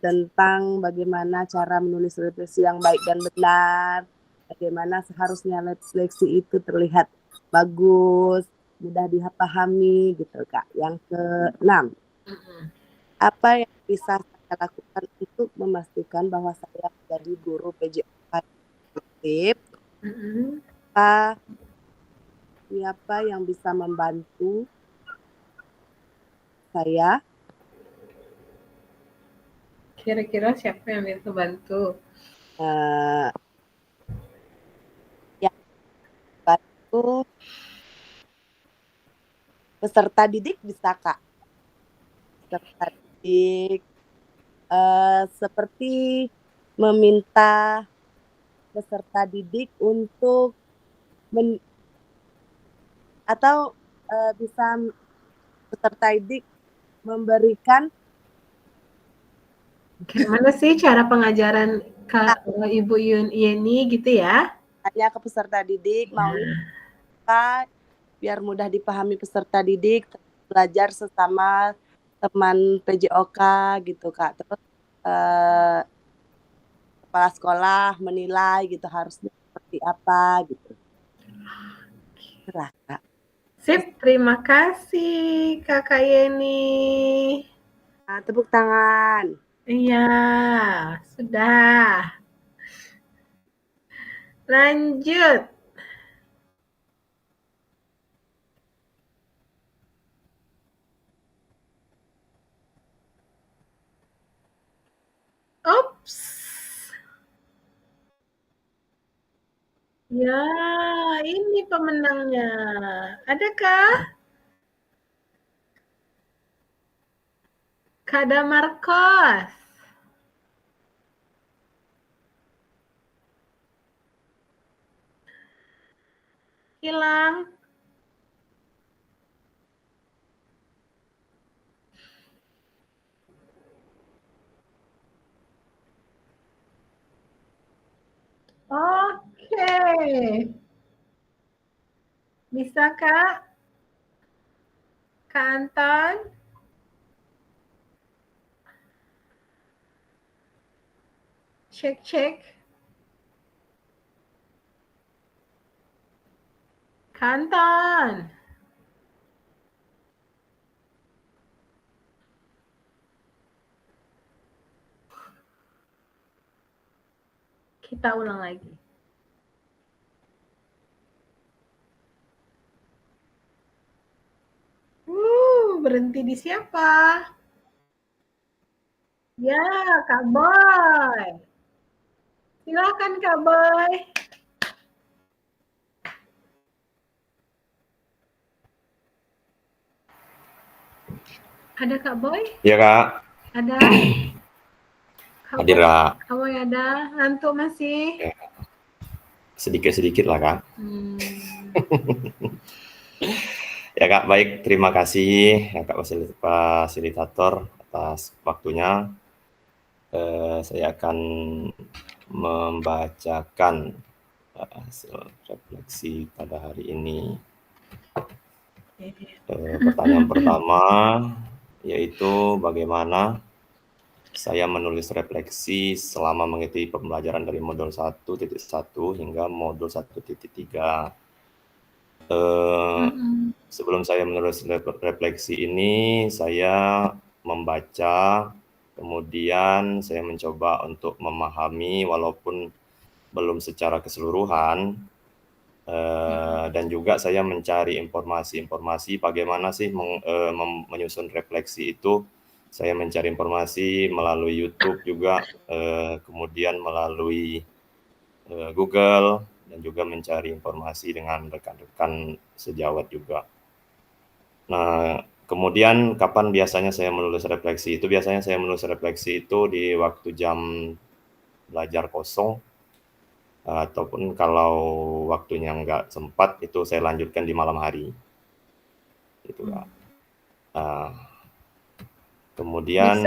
[SPEAKER 9] tentang bagaimana cara menulis refleksi yang baik dan benar, bagaimana seharusnya refleksi itu terlihat bagus, mudah dipahami gitu Kak. Yang keenam, apa yang bisa saya lakukan untuk memastikan bahwa saya menjadi guru PJOK aktif? Siapa yang bisa membantu saya?
[SPEAKER 1] Kira-kira siapa yang bisa bantu?
[SPEAKER 9] Yang bantu peserta didik bisa Kak. Peserta didik seperti meminta peserta didik untuk atau bisa peserta didik memberikan
[SPEAKER 1] gimana sih cara pengajaran Ibu Yeni gitu ya?
[SPEAKER 9] Tanya ke peserta didik maunya apa biar mudah dipahami peserta didik, belajar sesama teman PJOK gitu Kak. Terus kepala sekolah menilai gitu harusnya seperti apa gitu. Kak.
[SPEAKER 1] Sip, terima kasih Kakak Yeni.
[SPEAKER 9] Nah, tepuk tangan.
[SPEAKER 1] Iya, sudah. Lanjut. Ups. Ya, ini pemenangnya. Adakah? Kada Marcos. Hilang. Oke. Bisa Kak? Kak Anton? Cek. Kak Anton. Kita ulang lagi. Berhenti di siapa? Ya, Kak Boy. Silakan Kak Boy. Ada Kak Boy?
[SPEAKER 2] Iya Kak.
[SPEAKER 1] Ada?
[SPEAKER 2] Hadir Kak.
[SPEAKER 1] Kak Boy ada? Ngantuk masih?
[SPEAKER 2] Ya. Sedikit-sedikit lah Kak. Ya Kak, baik. Terima kasih ya Kak fasilitator atas waktunya. Saya akan membacakan hasil refleksi pada hari ini. Pertanyaan pertama yaitu bagaimana saya menulis refleksi selama mengikuti pembelajaran dari modul 1.1 hingga modul 1.3. Sebelum saya menulis refleksi ini, saya membaca, kemudian saya mencoba untuk memahami walaupun belum secara keseluruhan, dan juga saya mencari informasi-informasi bagaimana sih menyusun refleksi itu. Saya mencari informasi melalui YouTube juga, kemudian melalui Google, dan juga mencari informasi dengan rekan-rekan sejawat juga. Nah, kemudian kapan biasanya saya menulis refleksi itu? Biasanya saya menulis refleksi itu di waktu jam belajar kosong, ataupun kalau waktunya nggak sempat, itu saya lanjutkan di malam hari. Gitu, Kak. Kemudian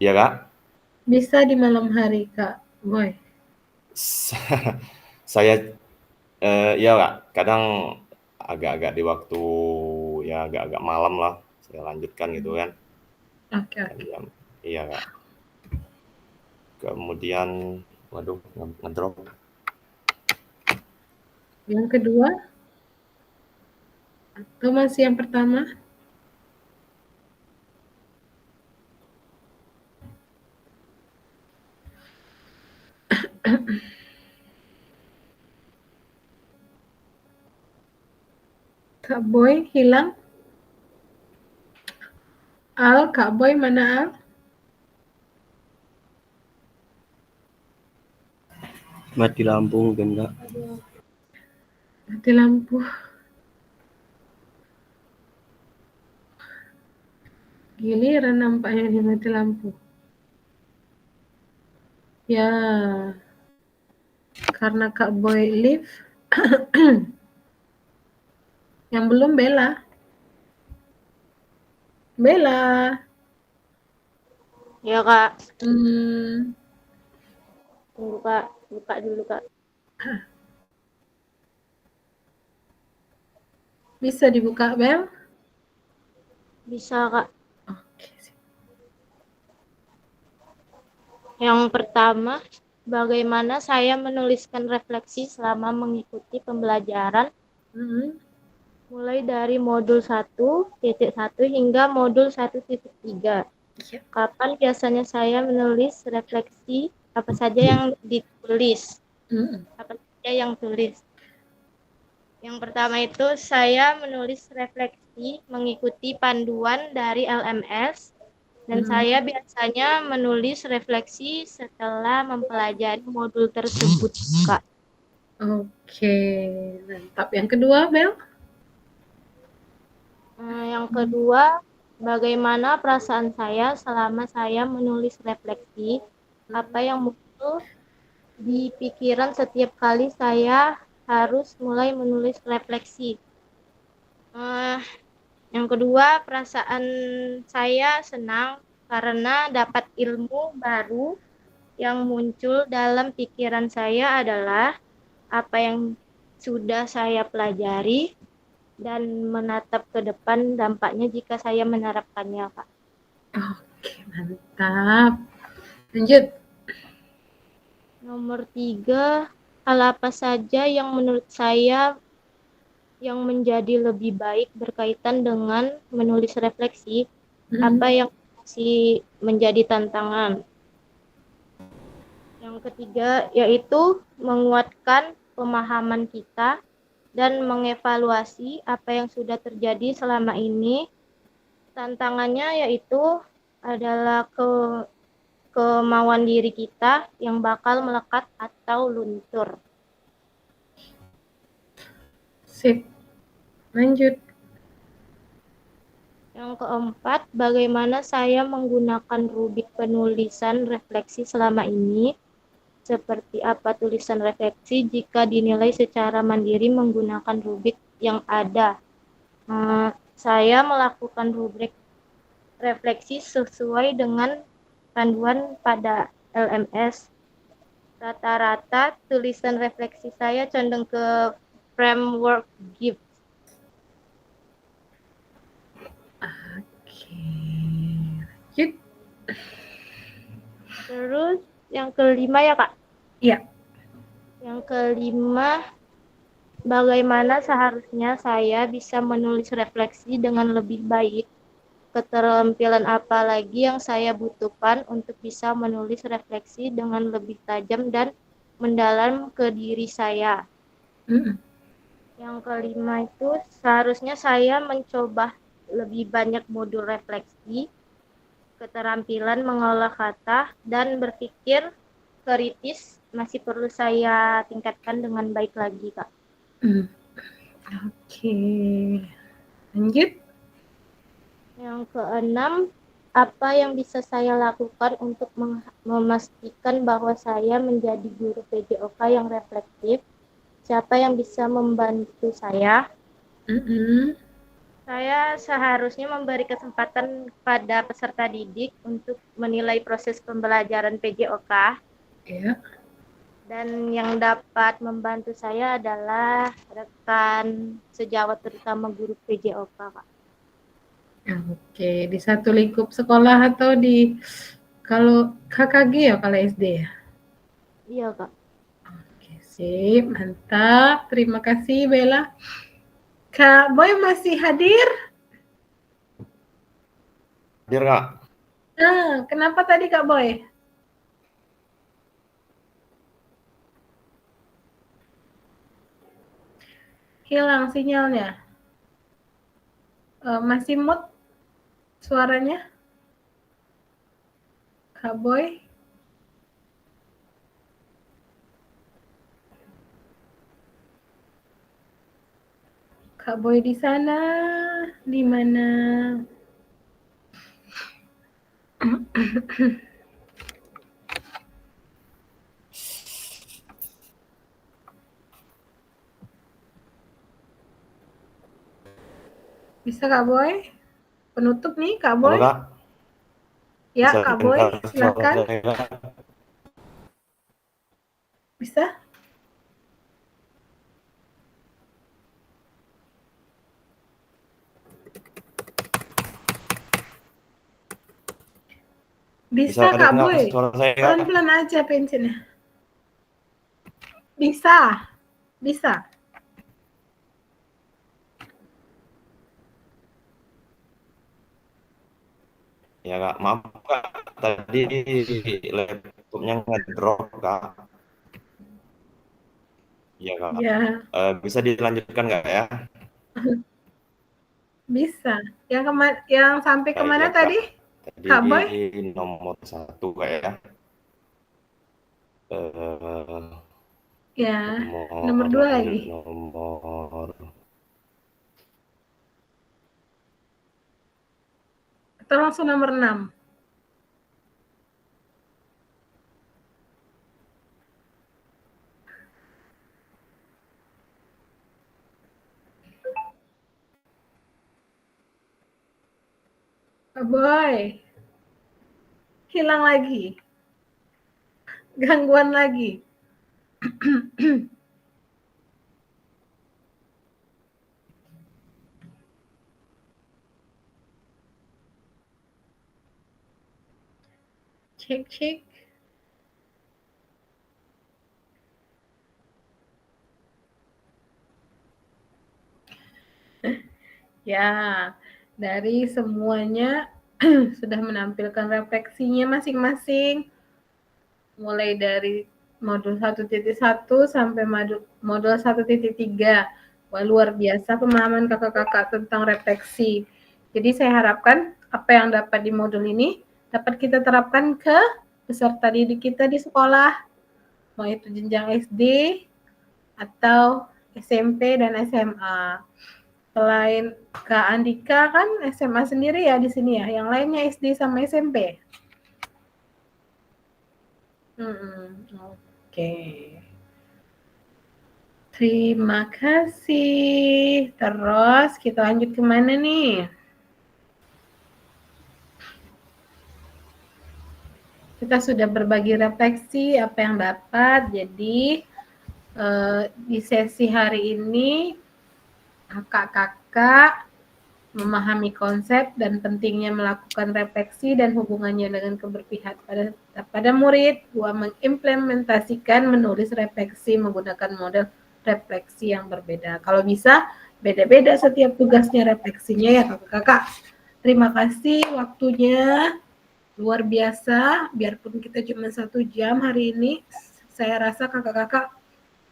[SPEAKER 2] ya Kak?
[SPEAKER 1] Bisa di malam hari Kak Boy.
[SPEAKER 2] saya ya Kak, kadang agak-agak di waktu ya agak-agak malam lah saya lanjutkan gitu kan.
[SPEAKER 1] Oke.
[SPEAKER 2] Jam iya Kak. Kemudian waduh ngedrop.
[SPEAKER 1] Yang kedua? Atau masih yang pertama? Kak Boy hilang? Al, Kak Boy mana Al?
[SPEAKER 10] Mati lampu mungkin Kak.
[SPEAKER 1] Mati lampu. Giliran nampaknya ini mati lampu. Ya, karena Kak Boy live. Yang belum Bella. Bella.
[SPEAKER 5] Ya Kak,
[SPEAKER 1] Tunggu
[SPEAKER 5] Kak, buka dulu Kak.
[SPEAKER 1] Bisa dibuka Bel?
[SPEAKER 5] Bisa Kak.
[SPEAKER 1] Oke.
[SPEAKER 5] Yang pertama, bagaimana saya menuliskan refleksi selama mengikuti pembelajaran mulai dari modul 1.1 hingga modul 1.3. Kapan biasanya saya menulis refleksi, apa saja yang ditulis, apa saja yang tulis. Yang pertama itu saya menulis refleksi mengikuti panduan dari LMS, dan saya biasanya menulis refleksi setelah mempelajari modul tersebut, Kak.
[SPEAKER 1] Oke, mantap. Yang kedua, Bel?
[SPEAKER 5] Yang kedua, bagaimana perasaan saya selama saya menulis refleksi, apa yang muncul di pikiran setiap kali saya harus mulai menulis refleksi. Yang kedua, perasaan saya senang karena dapat ilmu baru yang muncul dalam pikiran saya adalah apa yang sudah saya pelajari dan menatap ke depan dampaknya jika saya menerapkannya, Kak.
[SPEAKER 1] Oke, mantap. Lanjut.
[SPEAKER 5] Nomor 3, hal apa saja yang menurut saya yang menjadi lebih baik berkaitan dengan menulis refleksi, apa yang masih menjadi tantangan. Yang ketiga, yaitu menguatkan pemahaman kita dan mengevaluasi apa yang sudah terjadi selama ini. Tantangannya yaitu adalah kemauan diri kita yang bakal melekat atau luntur.
[SPEAKER 1] Sip. Lanjut.
[SPEAKER 5] Yang keempat, bagaimana saya menggunakan rubrik penulisan refleksi selama ini. Seperti apa tulisan refleksi jika dinilai secara mandiri menggunakan rubrik yang ada. Saya melakukan rubrik refleksi sesuai dengan panduan pada LMS. Rata-rata tulisan refleksi saya condong ke framework GIF.
[SPEAKER 1] Oke. Lanjut.
[SPEAKER 5] Terus yang kelima ya Kak?
[SPEAKER 1] Iya.
[SPEAKER 5] Yang kelima, bagaimana seharusnya saya bisa menulis refleksi dengan lebih baik? Keterampilan apa lagi yang saya butuhkan untuk bisa menulis refleksi dengan lebih tajam dan mendalam ke diri saya? Yang kelima itu, seharusnya saya mencoba lebih banyak modul refleksi, keterampilan mengolah kata, dan berpikir kritis masih perlu saya tingkatkan dengan baik lagi, Kak.
[SPEAKER 1] Oke. Lanjut.
[SPEAKER 5] Yang keenam, apa yang bisa saya lakukan untuk memastikan bahwa saya menjadi guru PJOK yang reflektif? Siapa yang bisa membantu saya? Saya seharusnya memberi kesempatan kepada peserta didik untuk menilai proses pembelajaran PJOK.
[SPEAKER 1] Ya.
[SPEAKER 5] Dan yang dapat membantu saya adalah rekan sejawat terutama guru PJOK, Kak.
[SPEAKER 1] Oke, di satu lingkup sekolah atau di kalau KKG ya kalau SD ya?
[SPEAKER 5] Iya, Kak.
[SPEAKER 1] Oke, sip, mantap. Terima kasih Bella. Kak Boy masih hadir?
[SPEAKER 2] Hadir, Kak.
[SPEAKER 1] Kenapa tadi Kak Boy? Hilang sinyalnya. Masih mute suaranya? Kak Boy? Kak Boy di sana? Di mana? Bisa Kak Boy? Penutup nih Kak Boy.
[SPEAKER 2] Halo, Kak.
[SPEAKER 1] Ya
[SPEAKER 2] Bisa
[SPEAKER 1] Kak Boy,
[SPEAKER 2] dengar suara
[SPEAKER 1] silakan.
[SPEAKER 2] saya, Kak?
[SPEAKER 1] Bisa? Bisa Kak
[SPEAKER 2] dengar
[SPEAKER 1] Boy.
[SPEAKER 2] suara saya, Kak?
[SPEAKER 1] Pelan-pelan aja pensiunnya. Bisa. Bisa.
[SPEAKER 2] Ya, Kak. Maaf, Kak. Tadi laptopnya ngedrop, Kak. Iya, Kak.
[SPEAKER 1] Ya,
[SPEAKER 2] Bisa dilanjutkan nggak ya?
[SPEAKER 1] bisa. Yang sampai
[SPEAKER 2] Ya,
[SPEAKER 1] kemana
[SPEAKER 2] iya, Kak.
[SPEAKER 1] tadi? Kak Boy?
[SPEAKER 2] Nomor 1, Kak ya.
[SPEAKER 1] Ya, nomor 2 lagi.
[SPEAKER 2] Nomor
[SPEAKER 1] Atau langsung nomor 6? Kak Boy, hilang lagi. Gangguan lagi. Cek. Ya, dari semuanya sudah menampilkan refleksinya masing-masing. Mulai dari modul 1.1 sampai modul 1.3. Wah, luar biasa pemahaman kakak-kakak tentang refleksi. Jadi saya harapkan apa yang dapat di modul ini dapat kita terapkan ke peserta didik kita di sekolah, mau itu jenjang SD atau SMP dan SMA. Selain Kak Andika kan SMA sendiri ya di sini ya, yang lainnya SD sama SMP. Oke. Terima kasih. Terus kita lanjut kemana nih? Kita sudah berbagi refleksi apa yang dapat. Jadi di sesi hari ini kakak-kakak memahami konsep dan pentingnya melakukan refleksi dan hubungannya dengan keberpihakan pada murid, mengimplementasikan menulis refleksi menggunakan model refleksi yang berbeda. Kalau bisa beda-beda setiap tugasnya refleksinya ya kakak-kakak. Terima kasih waktunya, luar biasa. Biarpun kita cuma 1 jam hari ini, saya rasa kakak-kakak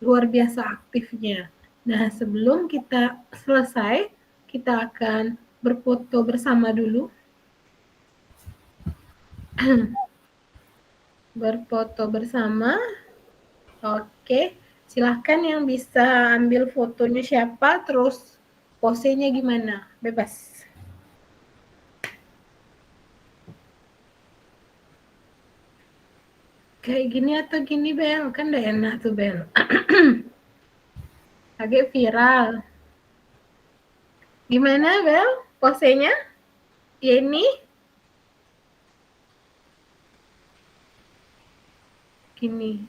[SPEAKER 1] luar biasa aktifnya. Nah, sebelum kita selesai, kita akan berfoto bersama dulu. Berfoto bersama. Oke, silahkan yang bisa ambil fotonya siapa, terus posenya gimana, bebas. Kayak gini atau gini, Bel? Kan udah enak tuh, Bel. Agak viral. Gimana, Bel? Posenya? Ya ini? Gini.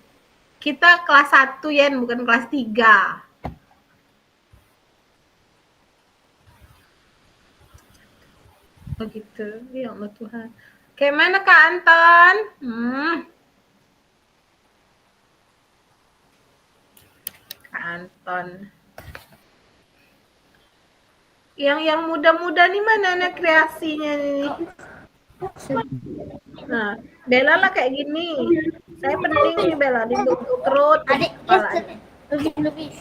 [SPEAKER 1] Kita kelas 1 Yen, bukan kelas 3. Begitu, ya Allah Tuhan. Kayak mana Kak Anton? Kak Anton. Yang muda-muda nih mana anak kreasinya nih? Nah, Bella lah kayak gini. Saya penting nih Bella, dibentuk perut.
[SPEAKER 5] Adik, lebih.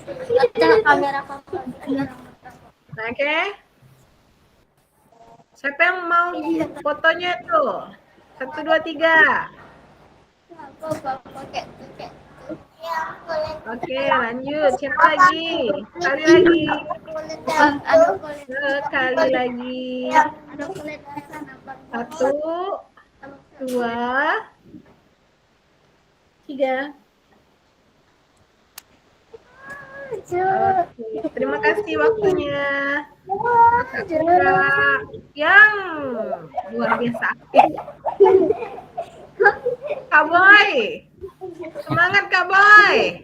[SPEAKER 5] Kamera papa.
[SPEAKER 1] Oke. Siapa yang mau fotonya tuh? 1, 2, 3. Oke, lanjut. Siapa lagi? Sekali lagi. Sekali lagi. 1, 2, 3. Oke, terima kasih waktunya. Kakak yang luar biasa aktif. Kak Boy, semangat Kak Boy.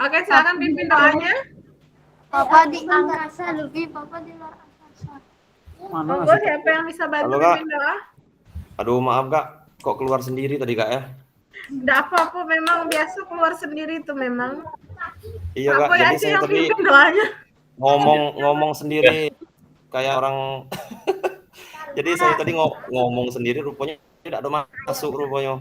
[SPEAKER 1] Oke, silakan pimpin doanya.
[SPEAKER 5] Papa di angkasa, lebih papa di luar angkasa.
[SPEAKER 1] Monggo, siapa yang bisa bantu
[SPEAKER 2] Halo, Kak.
[SPEAKER 1] pimpin doa?
[SPEAKER 2] Aduh, maaf Kak, kok keluar sendiri tadi Kak ya?
[SPEAKER 1] Nggak apa-apa, memang biasa keluar sendiri tuh memang.
[SPEAKER 2] Iya Kak,
[SPEAKER 1] Apa ya
[SPEAKER 2] jadi
[SPEAKER 1] sih
[SPEAKER 2] saya
[SPEAKER 1] yang
[SPEAKER 2] tadi
[SPEAKER 1] pimpin doanya?
[SPEAKER 2] ngomong sendiri kayak orang. Jadi saya tadi ngomong sendiri, rupanya tidak ada masuk rupanya.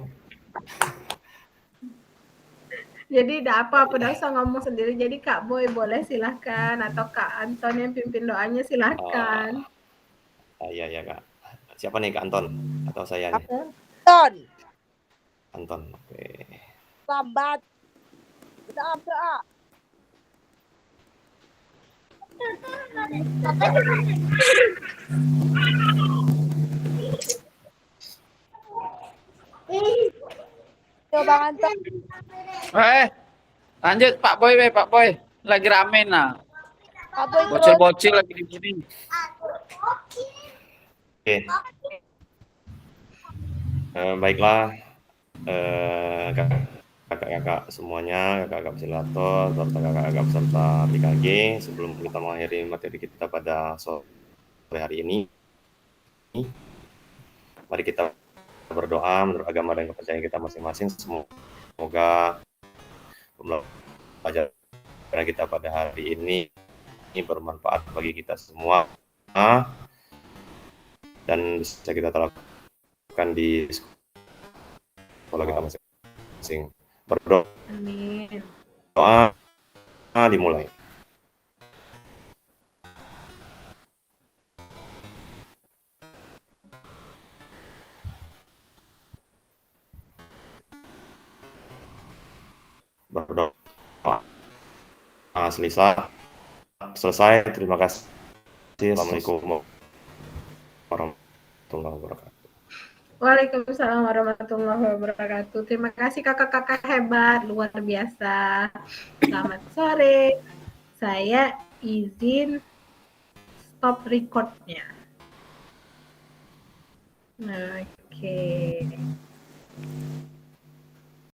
[SPEAKER 1] Jadi tidak apa-apa, tidak usah ngomong sendiri. Jadi Kak Boy boleh silahkan, atau Kak Anton yang pimpin doanya silahkan.
[SPEAKER 2] Iya Kak. Siapa nih Kak Anton atau saya nih? Anton, oke.
[SPEAKER 9] Lambat. Doa. Coba Anton.
[SPEAKER 8] Lanjut Pak Boy, Pak Boy. Lagi rame nah.
[SPEAKER 9] Pak Boy terus.
[SPEAKER 8] Bocil-bocil lagi di sini.
[SPEAKER 2] Oke. Baiklah, kakak-kakak semuanya, kakak-kakak fasilitator, serta kakak-kakak peserta PKG, sebelum kita mengakhiri materi kita pada sore hari ini, mari kita berdoa menurut agama dan kepercayaan kita masing-masing. Semoga pembelajaran kita pada hari ini bermanfaat bagi kita semua dan bisa kita terapkan di sekolah kita masing-masing. Berdoa.
[SPEAKER 1] Amin.
[SPEAKER 2] Doa dimulai. Berdoa. Selesai. Terima kasih. Assalamualaikum warahmatullahi wabarakatuh.
[SPEAKER 1] Waalaikumsalam warahmatullahi wabarakatuh. Terima kasih kakak-kakak hebat, luar biasa. Selamat sore. Saya izin stop recordnya. Oke.